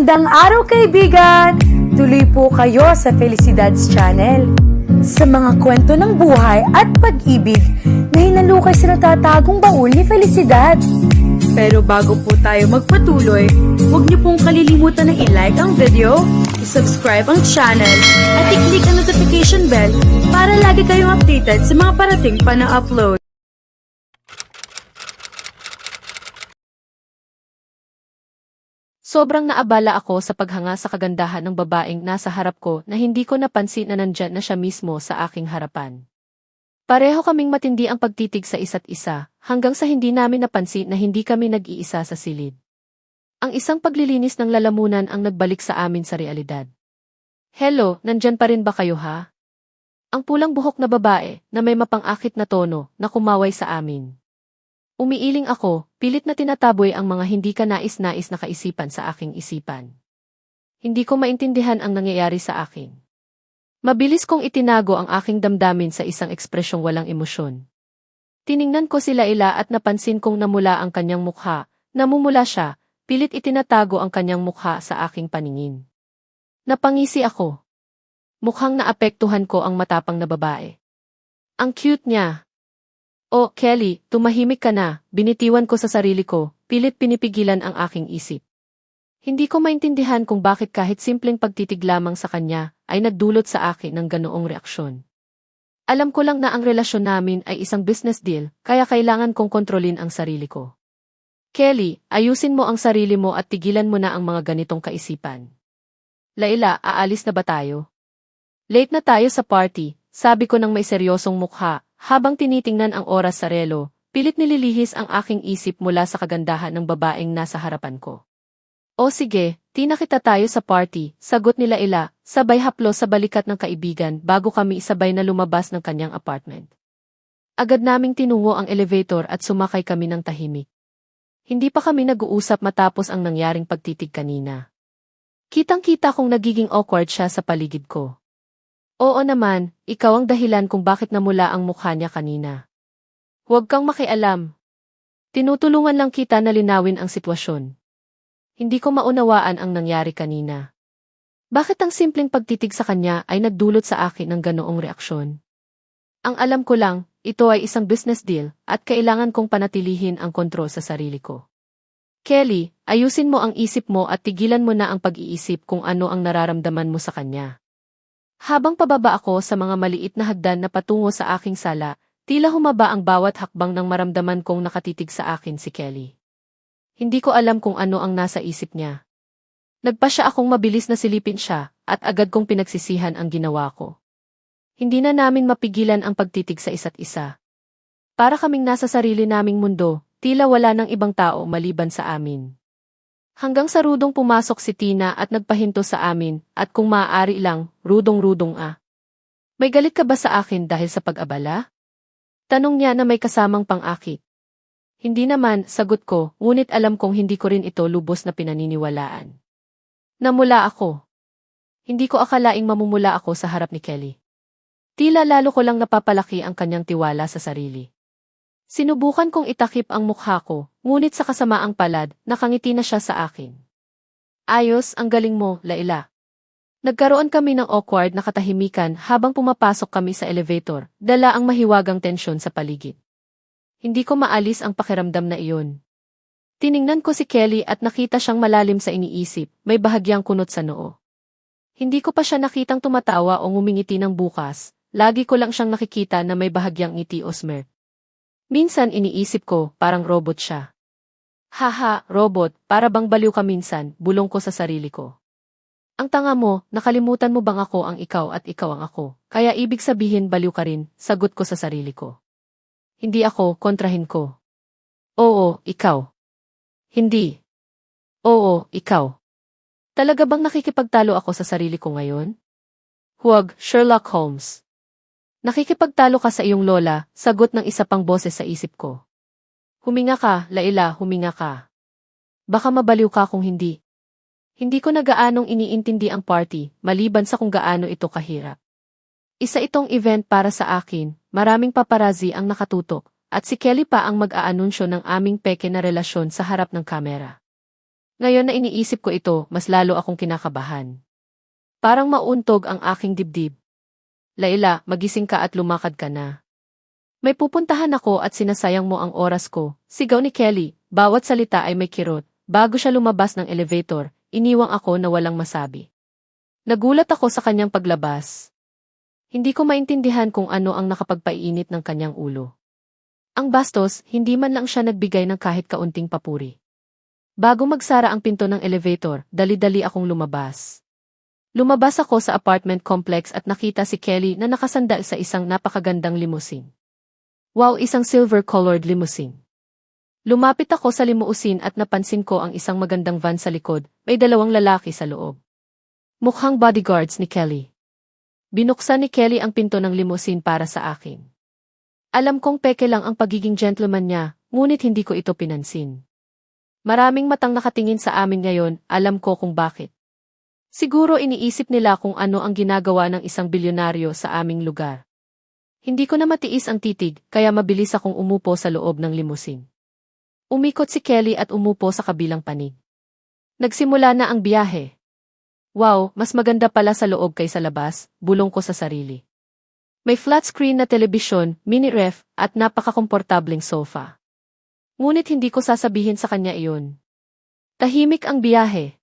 Magandang araw kaibigan! Tuloy po kayo sa Felicidad's Channel. Sa mga kwento ng buhay at pag-ibig na hinalukay sa natatagong baul ni Felicidad. Pero bago po tayo magpatuloy, huwag niyo pong kalilimutan na i-like ang video, i-subscribe ang channel, at i-click ang notification bell para lagi kayong updated sa mga parating pa na upload. Sobrang naabala ako sa paghanga sa kagandahan ng babaeng nasa harap ko na hindi ko napansin na nandyan na siya mismo sa aking harapan. Pareho kaming matindi ang pagtitig sa isa't isa, hanggang sa hindi namin napansin na hindi kami nag-iisa sa silid. Ang isang paglilinis ng lalamunan ang nagbalik sa amin sa realidad. Hello, nandyan pa rin ba kayo ha? Ang pulang buhok na babae na may mapang-akit na tono na kumaway sa amin. Umiiling ako, pilit na tinataboy ang mga hindi ka nais-nais na kaisipan sa aking isipan. Hindi ko maintindihan ang nangyayari sa akin. Mabilis kong itinago ang aking damdamin sa isang ekspresyong walang emosyon. Tiningnan ko si Laila at napansin kong namula ang kanyang mukha, namumula siya, pilit itinatago ang kanyang mukha sa aking paningin. Napangisi ako. Mukhang naapektuhan ko ang matapang na babae. Ang cute niya. Oh, Kelly, tumahimik ka na, binitiwan ko sa sarili ko, pilit pinipigilan ang aking isip. Hindi ko maintindihan kung bakit kahit simpleng pagtitig lamang sa kanya ay nagdulot sa akin ng ganoong reaksyon. Alam ko lang na ang relasyon namin ay isang business deal, kaya kailangan kong kontrolin ang sarili ko. Kelly, ayusin mo ang sarili mo at tigilan mo na ang mga ganitong kaisipan. Laila, aalis na ba tayo? Late na tayo sa party, sabi ko ng may seryosong mukha. Habang tinitingnan ang oras sa relo, pilit nililihis ang aking isip mula sa kagandahan ng babaeng nasa harapan ko. O sige, tinakita tayo sa party, sagot ni Laila, sabay haplo sa balikat ng kaibigan bago kami isabay na lumabas ng kanyang apartment. Agad naming tinungo ang elevator at sumakay kami ng tahimik. Hindi pa kami nag-uusap matapos ang nangyaring pagtitig kanina. Kitang-kita kong nagiging awkward siya sa paligid ko. Oo naman, ikaw ang dahilan kung bakit namula ang mukha niya kanina. Huwag kang makialam. Tinutulungan lang kita na linawin ang sitwasyon. Hindi ko maunawaan ang nangyari kanina. Bakit ang simpleng pagtitig sa kanya ay nagdulot sa akin ng ganoong reaksyon? Ang alam ko lang, ito ay isang business deal at kailangan kong panatilihin ang kontrol sa sarili ko. Kelly, ayusin mo ang isip mo at tigilan mo na ang pag-iisip kung ano ang nararamdaman mo sa kanya. Habang pababa ako sa mga maliit na hagdan na patungo sa aking sala, tila humaba ang bawat hakbang nang maramdaman kong nakatitig sa akin si Kelly. Hindi ko alam kung ano ang nasa isip niya. Nagpa siya akong mabilis na silipin siya, at agad kong pinagsisihan ang ginawa ko. Hindi na namin mapigilan ang pagtitig sa isa't isa. Para kaming nasa sarili naming mundo, tila wala ng ibang tao maliban sa amin. Hanggang sa rudong pumasok si Tina at nagpahinto sa amin, at kung maaari lang, rudong-rudong May galit ka ba sa akin dahil sa pag-abala? Tanong niya na may kasamang pang-akit. Hindi naman, sagot ko, ngunit alam kong hindi ko rin ito lubos na pinaniniwalaan. Namula ako. Hindi ko akalaing mamumula ako sa harap ni Kelly. Tila lalo ko lang napapalaki ang kanyang tiwala sa sarili. Sinubukan kong itakip ang mukha ko, ngunit sa kasamaang palad, nakangiti na siya sa akin. Ayos, ang galing mo, Laila. Nagkaroon kami ng awkward na katahimikan habang pumapasok kami sa elevator, dala ang mahiwagang tensyon sa paligid. Hindi ko maalis ang pakiramdam na iyon. Tiningnan ko si Kelly at nakita siyang malalim sa iniisip, may bahagyang kunot sa noo. Hindi ko pa siya nakitang tumatawa o ngumingiti ng bukas, lagi ko lang siyang nakikita na may bahagyang ngiti o smirk. Minsan iniisip ko, parang robot siya. Haha, robot, para bang baliw ka minsan, bulong ko sa sarili ko. Ang tanga mo, nakalimutan mo bang ako ang ikaw at ikaw ang ako, kaya ibig sabihin baliw ka rin, sagot ko sa sarili ko. Hindi ako, kontrahin ko. Oo, ikaw. Hindi. Oo, ikaw. Talaga bang nakikipagtalo ako sa sarili ko ngayon? Huwag, Sherlock Holmes. Nakikipagtalo ka sa iyong lola, sagot ng isa pang boses sa isip ko. Huminga ka, Laila, huminga ka. Baka mabaliw ka kung hindi. Hindi ko na gaanong iniintindi ang party, maliban sa kung gaano ito kahirap. Isa itong event para sa akin, maraming paparazzi ang nakatutok, at si Kelly pa ang mag-aanunsyo ng aming peke na relasyon sa harap ng kamera. Ngayon na iniisip ko ito, mas lalo akong kinakabahan. Parang mauntog ang aking dibdib. Layla, magising ka at lumakad ka na. May pupuntahan ako at sinasayang mo ang oras ko, sigaw ni Kelly, bawat salita ay may kirot. Bago siya lumabas ng elevator, iniwang ako na walang masabi. Nagulat ako sa kanyang paglabas. Hindi ko maintindihan kung ano ang nakapagpainit ng kanyang ulo. Ang bastos, hindi man lang siya nagbigay ng kahit kaunting papuri. Bago magsara ang pinto ng elevator, dali-dali akong lumabas. Lumabas ako sa apartment complex at nakita si Kelly na nakasandal sa isang napakagandang limousine. Wow, isang silver-colored limousine. Lumapit ako sa limousine at napansin ko ang isang magandang van sa likod, may 2 lalaki sa loob. Mukhang bodyguards ni Kelly. Binuksan ni Kelly ang pinto ng limousine para sa akin. Alam kong peke lang ang pagiging gentleman niya, ngunit hindi ko ito pinansin. Maraming matang nakatingin sa amin ngayon, alam ko kung bakit. Siguro iniisip nila kung ano ang ginagawa ng isang bilyonaryo sa aming lugar. Hindi ko na matiis ang titig, kaya mabilis akong umupo sa loob ng limousine. Umikot si Kelly at umupo sa kabilang panig. Nagsimula na ang biyahe. Wow, mas maganda pala sa loob kaysa labas, bulong ko sa sarili. May flat screen na telebisyon, mini ref, at napakakomportableng sofa. Ngunit hindi ko sasabihin sa kanya iyon. Tahimik ang biyahe.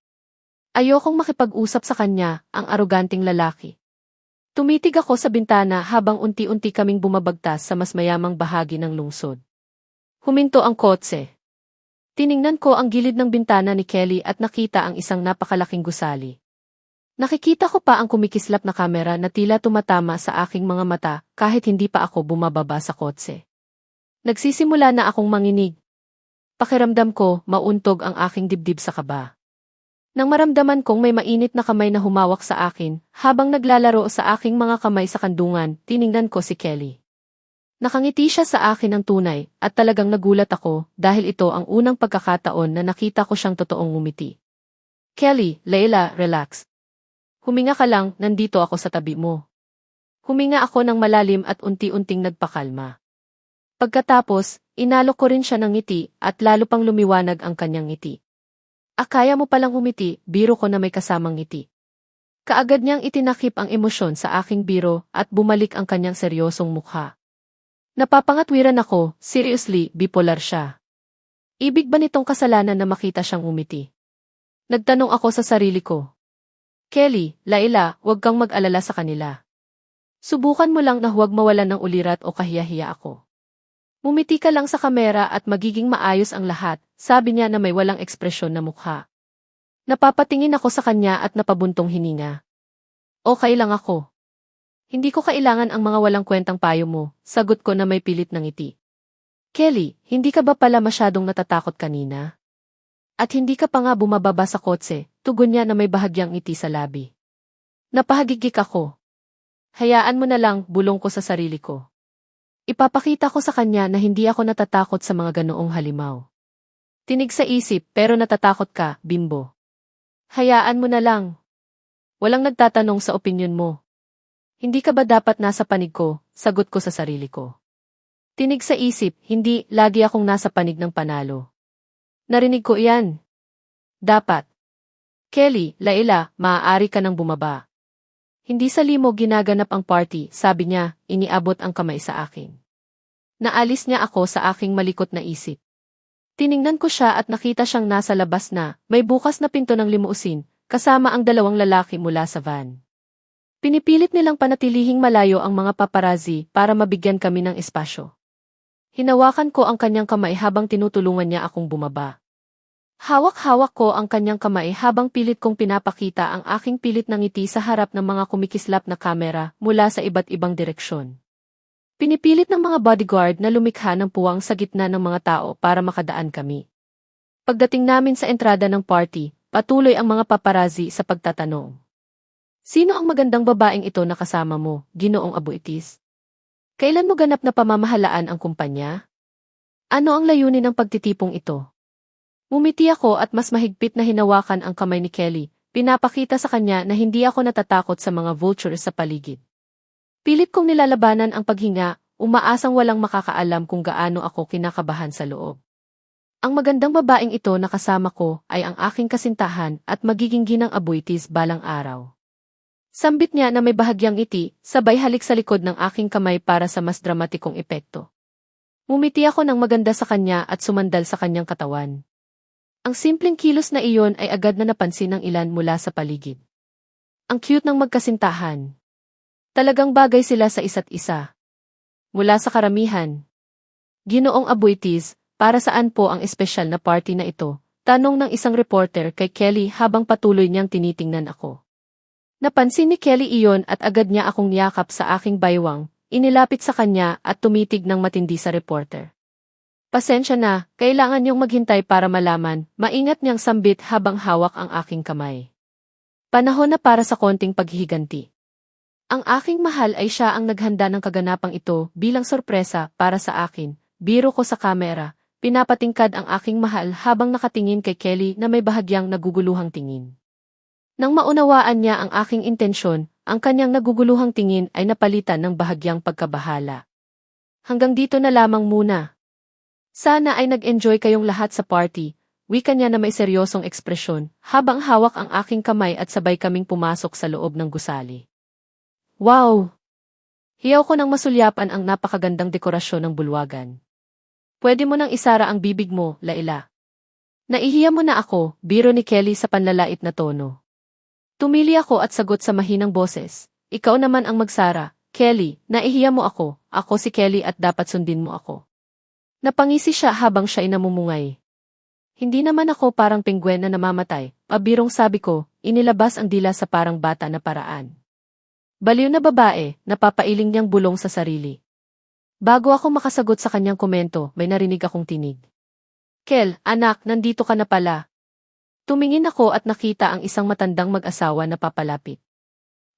Ayokong makipag-usap sa kanya, ang aroganting lalaki. Tumitig ako sa bintana habang unti-unti kaming bumabagtas sa mas mayamang bahagi ng lungsod. Huminto ang kotse. Tiningnan ko ang gilid ng bintana ni Kelly at nakita ang isang napakalaking gusali. Nakikita ko pa ang kumikislap na kamera na tila tumatama sa aking mga mata kahit hindi pa ako bumababa sa kotse. Nagsisimula na akong manginig. Pakiramdam ko, mauntog ang aking dibdib sa kaba. Nang maramdaman kong may mainit na kamay na humawak sa akin, habang naglalaro sa aking mga kamay sa kandungan, tiningnan ko si Kelly. Nakangiti siya sa akin ng tunay, at talagang nagulat ako dahil ito ang unang pagkakataon na nakita ko siyang totoong ngumiti. Kelly, Layla, relax. Huminga ka lang, nandito ako sa tabi mo. Huminga ako ng malalim at unti-unting nagpakalma. Pagkatapos, inalok ko rin siya ng ngiti at lalo pang lumiwanag ang kanyang ngiti. Akaya mo palang umiti, biro ko na may kasamang ngiti. Kaagad niyang itinakip ang emosyon sa aking biro at bumalik ang kanyang seryosong mukha. Napapangatwiran ako, seriously, bipolar siya. Ibig ba nitong kasalanan na makita siyang umiti? Nagtanong ako sa sarili ko. Kelly, Layla, huwag kang mag-alala sa kanila. Subukan mo lang na huwag mawalan ng ulirat o kahiya-hiya ako. Mumiti ka lang sa kamera at magiging maayos ang lahat, sabi niya na may walang ekspresyon na mukha. Napapatingin ako sa kanya at napabuntong hininga. Okay lang ako. Hindi ko kailangan ang mga walang kwentang payo mo, sagot ko na may pilit ng ngiti. Kelly, hindi ka ba pala masyadong natatakot kanina? At hindi ka pa nga bumababa sa kotse, tugon niya na may bahagyang ngiti sa labi. Napahagigik ako. Hayaan mo na lang, bulong ko sa sarili ko. Ipapakita ko sa kanya na hindi ako natatakot sa mga ganoong halimaw. Tinig sa isip, pero natatakot ka, bimbo. Hayaan mo na lang. Walang nagtatanong sa opinyon mo. Hindi ka ba dapat nasa panig ko, sagot ko sa sarili ko. Tinig sa isip, hindi, lagi akong nasa panig ng panalo. Narinig ko iyan. Dapat. Kelly, Layla, maaari ka nang bumaba. Hindi sa limo ginaganap ang party, sabi niya, iniabot ang kamay sa akin. Naalis niya ako sa aking malikot na isip. Tiningnan ko siya at nakita siyang nasa labas na, may bukas na pinto ng limousine, kasama ang 2 lalaki mula sa van. Pinipilit nilang panatilihing malayo ang mga paparazzi para mabigyan kami ng espasyo. Hinawakan ko ang kanyang kamay habang tinutulungan niya akong bumaba. Hawak-hawak ko ang kanyang kamay habang pilit kong pinapakita ang aking pilit na ngiti sa harap ng mga kumikislap na kamera mula sa iba't ibang direksyon. Pinipilit ng mga bodyguard na lumikha ng puwang sa gitna ng mga tao para makadaan kami. Pagdating namin sa entrada ng party, patuloy ang mga paparazzi sa pagtatanong. Sino ang magandang babaeng ito na kasama mo, Ginoong Abuitis? Kailan mo ganap na pamamahalaan ang kumpanya? Ano ang layunin ng pagtitipong ito? Mumiti ako at mas mahigpit na hinawakan ang kamay ni Kelly, pinapakita sa kanya na hindi ako natatakot sa mga vultures sa paligid. Pilit kong nilalabanan ang paghinga, umaasang walang makakaalam kung gaano ako kinakabahan sa loob. Ang magandang babaeng ito na kasama ko ay ang aking kasintahan at magiging ginang abuitis balang araw. Sambit niya na may bahagyang ngiti, sabay halik sa likod ng aking kamay para sa mas dramatikong epekto. Ngumiti ako ng maganda sa kanya at sumandal sa kanyang katawan. Ang simpleng kilos na iyon ay agad na napansin ng ilan mula sa paligid. Ang cute ng magkasintahan. Talagang bagay sila sa isa't isa. Mula sa karamihan. Ginoong Abuitis, para saan po ang espesyal na party na ito? Tanong ng isang reporter kay Kelly habang patuloy niyang tinitingnan ako. Napansin ni Kelly iyon at agad niya akong niyakap sa aking baywang, inilapit sa kanya at tumitig ng matindi sa reporter. Pasensya na, kailangan niyong maghintay para malaman, maingat niyang sambit habang hawak ang aking kamay. Panahon na para sa konting paghihiganti. Ang aking mahal ay siya ang naghanda ng kaganapang ito bilang sorpresa para sa akin. Biro ko sa kamera, pinapatingkad ang aking mahal habang nakatingin kay Kelly na may bahagyang naguguluhang tingin. Nang maunawaan niya ang aking intensyon, ang kanyang naguguluhang tingin ay napalitan ng bahagyang pagkabahala. Hanggang dito na lamang muna. Sana ay nag-enjoy kayong lahat sa party, wika niya na may seryosong ekspresyon, habang hawak ang aking kamay at sabay kaming pumasok sa loob ng gusali. Wow! Hiyaw ko nang masulyapan ang napakagandang dekorasyon ng bulwagan. Pwede mo nang isara ang bibig mo, Laila. Naihiya mo na ako, biro ni Kelly sa panlalait na tono. Tumili ako at sagot sa mahinang boses. Ikaw naman ang magsara, Kelly, naihiya mo ako si Kelly at dapat sundin mo ako. Napangisi siya habang siya ay namumungay. Hindi naman ako parang pengguwen na namamatay, pabirong sabi ko, inilabas ang dila sa parang bata na paraan. Baliw na babae, napapailing niyang bulong sa sarili. Bago ako makasagot sa kanyang komento, may narinig akong tinig. Kel, anak, nandito ka na pala. Tumingin ako at nakita ang isang matandang mag-asawa na papalapit.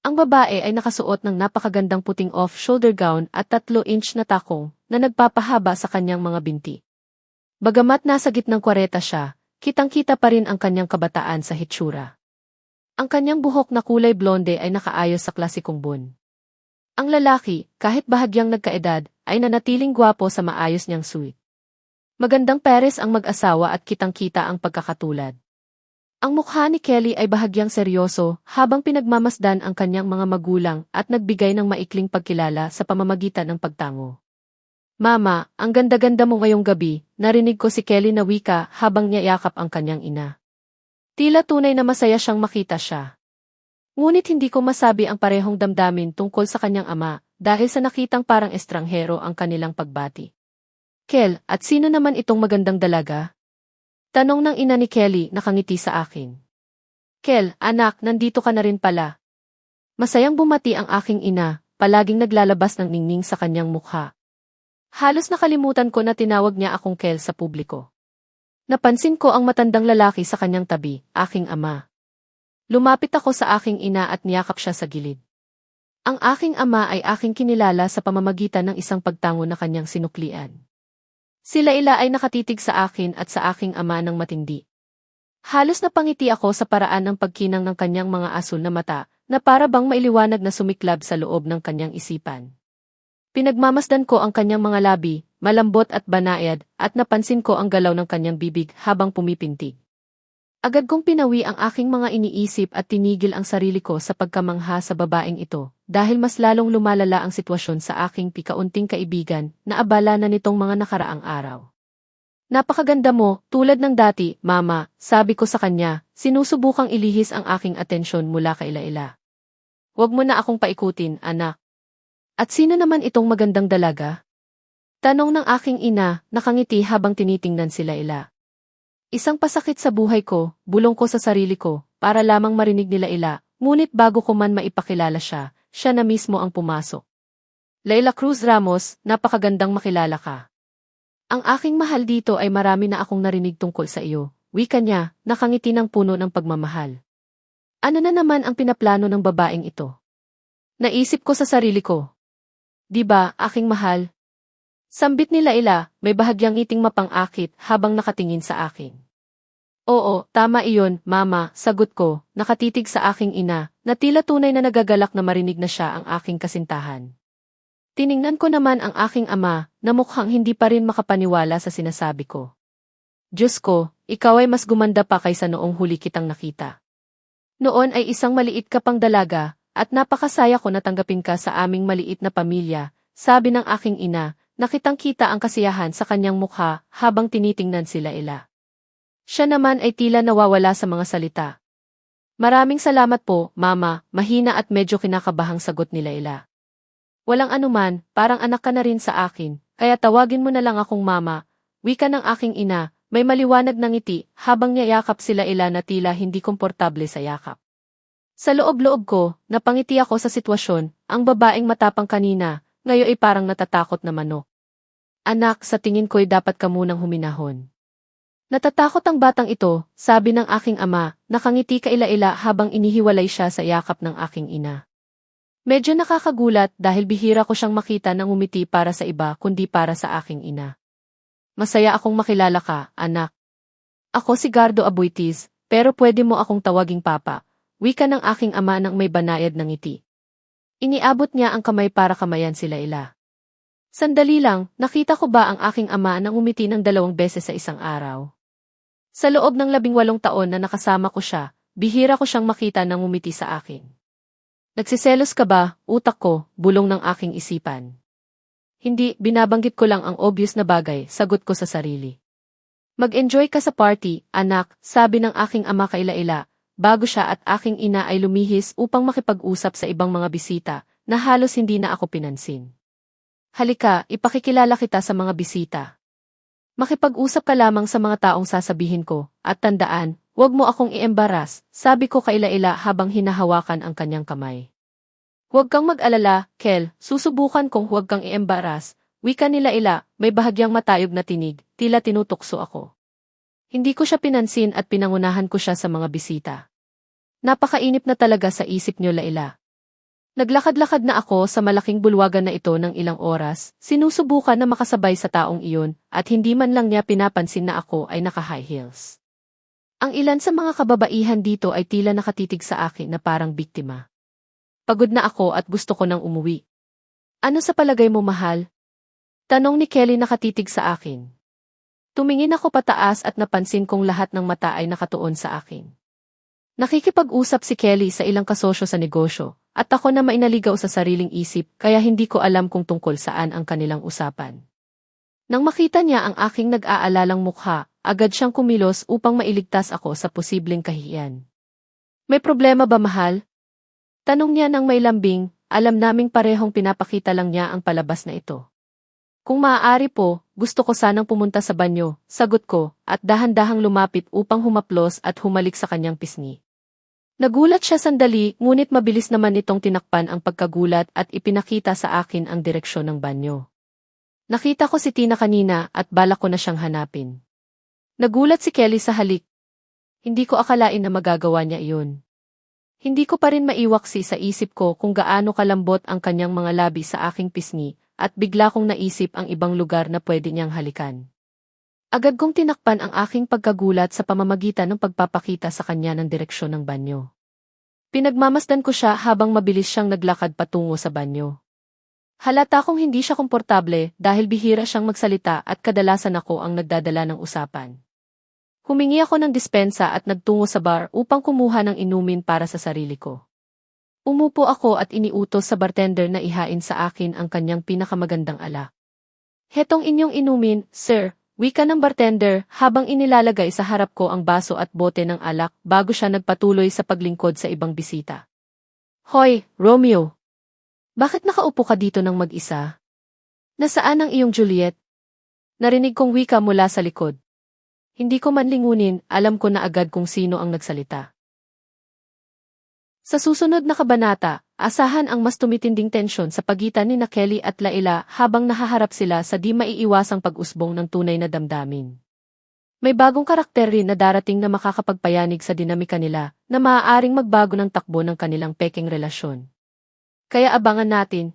Ang babae ay nakasuot ng napakagandang puting off-shoulder gown at 3-inch na takong na nagpapahaba sa kanyang mga binti. Bagamat nasa gitnang 40 siya, kitang-kita pa rin ang kanyang kabataan sa hitsura. Ang kanyang buhok na kulay blonde ay nakaayos sa klasikong bun. Ang lalaki, kahit bahagyang nagkaedad, ay nanatiling gwapo sa maayos niyang suit. Magandang pares ang mag-asawa at kitang-kita ang pagkakatulad. Ang mukha ni Kelly ay bahagyang seryoso habang pinagmamasdan ang kanyang mga magulang at nagbigay ng maikling pagkilala sa pamamagitan ng pagtango. Mama, ang ganda-ganda mo ngayong gabi, narinig ko si Kelly na wika habang niyayakap ang kanyang ina. Tila tunay na masaya siyang makita siya. Ngunit hindi ko masabi ang parehong damdamin tungkol sa kanyang ama dahil sa nakitang parang estranghero ang kanilang pagbati. Kel, at sino naman itong magandang dalaga? Tanong ng ina ni Kelly nakangiti sa akin. Kel, anak, nandito ka na rin pala. Masayang bumati ang aking ina, palaging naglalabas ng ningning sa kanyang mukha. Halos nakalimutan ko na tinawag niya akong Kel sa publiko. Napansin ko ang matandang lalaki sa kanyang tabi, aking ama. Lumapit ako sa aking ina at niyakap siya sa gilid. Ang aking ama ay aking kinilala sa pamamagitan ng isang pagtango na kanyang sinuklian. Sila ila ay nakatitig sa akin at sa aking ama ng matindi. Halos napangiti ako sa paraan ng pagkinang ng kanyang mga asul na mata, na para bang mailiwanag na sumiklab sa loob ng kanyang isipan. Pinagmamasdan ko ang kanyang mga labi, malambot at banayad, at napansin ko ang galaw ng kanyang bibig habang pumipintig. Agad kong pinawi ang aking mga iniisip at tinigil ang sarili ko sa pagkamangha sa babaeng ito, dahil mas lalong lumalala ang sitwasyon sa aking pikaunting kaibigan na abala na nitong mga nakaraang araw. Napakaganda mo, tulad ng dati, mama, sabi ko sa kanya, sinusubukang ilihis ang aking atensyon mula kay Laila. Huwag mo na akong paikutin, anak. At sino naman itong magandang dalaga? Tanong ng aking ina, nakangiti habang tinitingnan si Laila. Isang pasakit sa buhay ko, bulong ko sa sarili ko, para lamang marinig ni Laila, ngunit bago ko man maipakilala siya, siya na mismo ang pumasok. Laila Cruz Ramos, napakagandang makilala ka. Ang aking mahal dito ay marami na akong narinig tungkol sa iyo, wika niya, nakangiti ng puno ng pagmamahal. Ano na naman ang pinaplano ng babaeng ito? Naisip ko sa sarili ko. Diba, aking mahal? Sambit ni Laila, may bahagyang ngiting mapang-akit habang nakatingin sa akin. Oo, tama iyon, mama, sagot ko, nakatitig sa aking ina, na tila tunay na nagagalak na marinig na siya ang aking kasintahan. Tiningnan ko naman ang aking ama, na mukhang hindi pa rin makapaniwala sa sinasabi ko. Diyos ko, ikaw ay mas gumanda pa kaysa noong huli kitang nakita. Noon ay isang maliit ka pang dalaga, at napakasaya ko na tanggapin ka sa aming maliit na pamilya, sabi ng aking ina, nakitang-kita ang kasiyahan sa kanyang mukha habang tinitingnan sila ila. Siya naman ay tila nawawala sa mga salita. Maraming salamat po, Mama, mahina at medyo kinakabahang sagot nila ila. Walang anuman, parang anak ka na rin sa akin, kaya tawagin mo na lang akong Mama, wika ng aking ina, may maliwanag na ngiti habang niyayakap sila ila na tila hindi komportable sa yakap. Sa loob-loob ko, napangiti ako sa sitwasyon, ang babaeng matapang kanina, ngayon ay parang natatakot na manok. Anak, sa tingin ko'y dapat ka munang huminahon. Natatakot ang batang ito, sabi ng aking ama, nakangiti kaila-ila habang inihiwalay siya sa yakap ng aking ina. Medyo nakakagulat dahil bihira ko siyang makita nang umiti para sa iba kundi para sa aking ina. Masaya akong makilala ka, anak. Ako si Gardo Abuitis, pero pwede mo akong tawaging papa, wika ng aking ama nang may banayad ng ngiti. Iniabot niya ang kamay para kamayan sila ila. Sandali lang, nakita ko ba ang aking ama nang umiti ng 2 beses sa isang araw? Sa loob ng 18 taon na nakasama ko siya, bihira ko siyang makita nang umiti sa akin. Nagsiselos ka ba, utak ko, bulong ng aking isipan. Hindi, binabanggit ko lang ang obvious na bagay, sagot ko sa sarili. Mag-enjoy ka sa party, anak, sabi ng aking ama kaila-ila, bago siya at aking ina ay lumihis upang makipag-usap sa ibang mga bisita, na halos hindi na ako pinansin. Halika, ipakikilala kita sa mga bisita. Makipag-usap ka lamang sa mga taong sasabihin ko, at tandaan, huwag mo akong i-embaras, sabi ko kaila-ila habang hinahawakan ang kanyang kamay. Huwag kang mag-alala, Kel, susubukan kong huwag kang i-embaras, wika nila ila, may bahagyang matayog na tinig, tila tinutukso ako. Hindi ko siya pinansin at pinangunahan ko siya sa mga bisita. Napakainip na talaga sa isip niyo laila. Naglakad-lakad na ako sa malaking bulwagan na ito ng ilang oras, sinusubukan na makasabay sa taong iyon, at hindi man lang niya pinapansin na ako ay naka-high heels. Ang ilan sa mga kababaihan dito ay tila nakatitig sa akin na parang biktima. Pagod na ako at gusto ko nang umuwi. Ano sa palagay mo, mahal? Tanong ni Kelly nakatitig sa akin. Tumingin ako pataas at napansin kong lahat ng mata ay nakatuon sa akin. Nakikipag-usap si Kelly sa ilang kasosyo sa negosyo, at ako na mainaligaw sa sariling isip kaya hindi ko alam kung tungkol saan ang kanilang usapan. Nang makita niya ang aking nag-aalalang mukha, agad siyang kumilos upang mailigtas ako sa posibleng kahihiyan. May problema ba, mahal? Tanong niya nang may lambing, alam naming parehong pinapakita lang niya ang palabas na ito. Kung maaari po, gusto ko sanang pumunta sa banyo, sagot ko, at dahan-dahang lumapit upang humaplos at humalik sa kanyang pisngi. Nagulat siya sandali, ngunit mabilis naman itong tinakpan ang pagkagulat at ipinakita sa akin ang direksyon ng banyo. Nakita ko si Tina kanina at balak ko na siyang hanapin. Nagulat si Kelly sa halik. Hindi ko akalain na magagawa niya iyon. Hindi ko pa rin maiwaksi sa isip ko kung gaano kalambot ang kanyang mga labi sa aking pisngi, at bigla kong naisip ang ibang lugar na pwede niyang halikan. Agad kong tinakpan ang aking pagkagulat sa pamamagitan ng pagpapakita sa kanya ng direksyon ng banyo. Pinagmamasdan ko siya habang mabilis siyang naglakad patungo sa banyo. Halata kong hindi siya komportable dahil bihira siyang magsalita at kadalasan ako ang nagdadala ng usapan. Humingi ako ng dispensa at nagtungo sa bar upang kumuha ng inumin para sa sarili ko. Umupo ako at iniutos sa bartender na ihain sa akin ang kanyang pinakamagandang alak. Hetong inyong inumin, sir, wika ng bartender habang inilalagay sa harap ko ang baso at bote ng alak bago siya nagpatuloy sa paglingkod sa ibang bisita. Hoy, Romeo! Bakit nakaupo ka dito ng mag-isa? Nasaan ang iyong Juliet? Narinig kong wika mula sa likod. Hindi ko man lingunin, alam ko na agad kung sino ang nagsalita. Sa susunod na kabanata, asahan ang mas tumitinding tensyon sa pagitan ni Kelly at Laila habang nahaharap sila sa di maiiwasang pag-usbong ng tunay na damdamin. May bagong karakter rin na darating na makakapagpayanig sa dinamika nila na maaaring magbago ng takbo ng kanilang peking relasyon. Kaya abangan natin,